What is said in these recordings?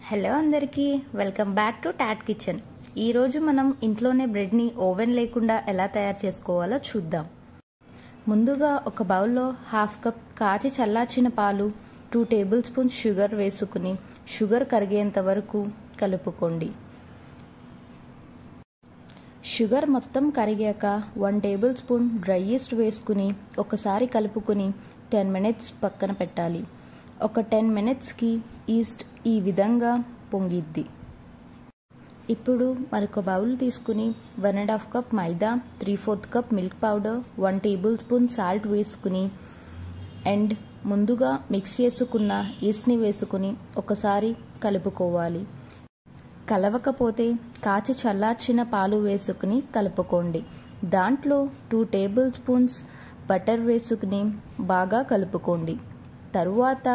Hello అందరికీ welcome back to Tat kitchen. ఈరోజు మనం ఇంట్లోనే బ్రెడ్ని ఓవెన్ లేకుండా ఎలా తయారు చేసుకోవాలో చూద్దాం. ముందుగా ఒక బౌల్లో 1/2 కప్ కాచి చల్లార్చిన పాలు, 2 టేబుల్ స్పూన్స్ షుగర్ వేసుకుని షుగర్ కరిగేంత వరకు కలుపుకోండి. షుగర్ మొత్తం కరిగాక 1 టేబుల్ స్పూన్ డ్రై ఈస్ట్ వేసుకుని ఒకసారి కలుపుకొని 10 మినిట్స్ పక్కన పెట్టాలి. ఒక 10 మినిట్స్కి ఈస్ట్ ఈ విధంగా పొంగిద్ది. ఇప్పుడు మరొక బౌల్ తీసుకుని 1.5 కప్ మైదా, 3/4 cup milk powder, 1 table spoon salt వేసుకుని అండ్ ముందుగా మిక్స్ చేసుకున్న ఈస్ట్ని వేసుకుని ఒకసారి కలుపుకోవాలి. కలవకపోతే కాచి చల్లార్చిన పాలు వేసుకుని కలుపుకోండి. దాంట్లో 2 టేబుల్ స్పూన్స్ బటర్ వేసుకుని బాగా కలుపుకోండి. తరువాత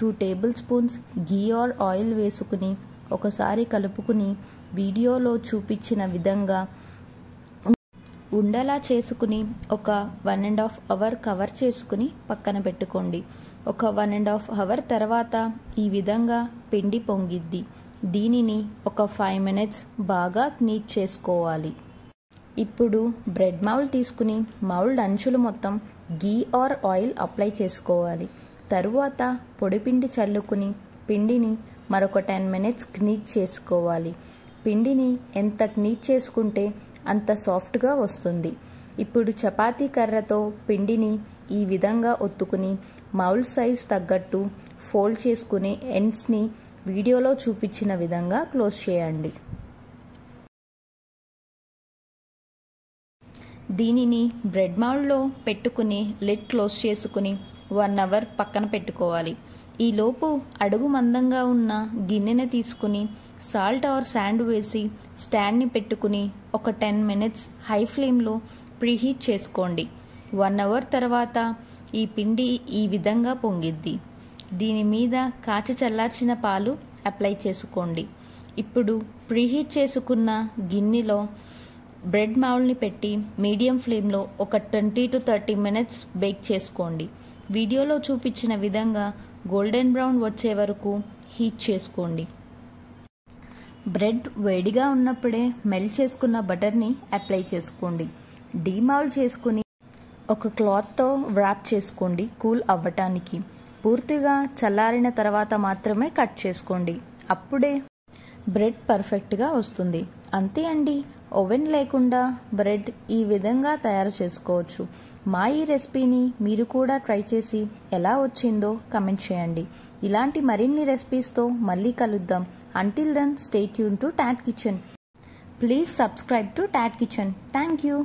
2 table spoons ghee or oil వేసుకుని ఒకసారి కలుపుకుని వీడియోలో చూపించిన విధంగా ఉండలా చేసుకుని ఒక 1.5 అవర్ కవర్ చేసుకుని పక్కన పెట్టుకోండి. ఒక 1.5 అవర్ తర్వాత ఈ విధంగా పిండి పొంగిద్ది. దీనిని ఒక 5 మినిట్స్ బాగా నీట్ చేసుకోవాలి. ఇప్పుడు బ్రెడ్ మౌల్డ్ తీసుకుని మౌల్డ్ అంచులు మొత్తం ఘీ ఆర్ ఆయిల్ అప్లై చేసుకోవాలి. తరువాత పొడిపిండి చల్లుకుని పిండిని మరొక 10 మినిట్స్ నీట్ చేసుకోవాలి. పిండిని ఎంత నీట్ చేసుకుంటే అంత సాఫ్ట్గా వస్తుంది. ఇప్పుడు చపాతీ కర్రతో పిండిని ఈ విధంగా ఒత్తుకుని మౌల్డ్ సైజ్ తగ్గట్టు ఫోల్డ్ చేసుకుని ఎండ్స్ని వీడియోలో చూపించిన విధంగా క్లోజ్ చేయండి. దీనిని బ్రెడ్ మౌల్డ్లో పెట్టుకుని లిడ్ క్లోజ్ చేసుకుని 1 అవర్ పక్కన పెట్టుకోవాలి. ఈలోపు అడుగు మందంగా ఉన్న గిన్నెని తీసుకుని సాల్ట్ ఆర్ శాండ్ వేసి స్టాండ్ని పెట్టుకుని ఒక 10 మినిట్స్ హై ఫ్లేమ్లో ప్రీహీట్ చేసుకోండి. 1 అవర్ తర్వాత ఈ పిండి ఈ విధంగా పొంగిద్ది. దీని మీద కాచి చల్లార్చిన పాలు అప్లై చేసుకోండి. ఇప్పుడు ప్రీహీట్ చేసుకున్న గిన్నెలో బ్రెడ్ మౌల్డ్ని పెట్టి మీడియం ఫ్లేమ్లో ఒక 20 to 30 మినిట్స్ బేక్ చేసుకోండి. వీడియోలో చూపించిన విధంగా గోల్డెన్ బ్రౌన్ వచ్చే వరకు హీట్ చేసుకోండి. బ్రెడ్ వేడిగా ఉన్నప్పుడే మెల్ట్ చేసుకున్న బటర్ని అప్లై చేసుకోండి. డీమౌల్డ్ చేసుకుని ఒక క్లాత్తో వ్రాప్ చేసుకోండి కూల్ అవ్వటానికి. పూర్తిగా చల్లారిన తర్వాత మాత్రమే కట్ చేసుకోండి. అప్పుడే బ్రెడ్ పర్ఫెక్ట్గా వస్తుంది. అంతే అండి, ఓవెన్ లేకుండా బ్రెడ్ ఈ విధంగా తయారు చేసుకోవచ్చు. మా ఈ రెసిపీని మీరు కూడా ట్రై చేసి ఎలా వచ్చిందో కమెంట్ చేయండి. ఇలాంటి మరిన్ని రెసిపీస్తో మళ్ళీ కలుద్దాం. Until then stay tune to Tat kitchen. Please subscribe to Tat kitchen. Thank you.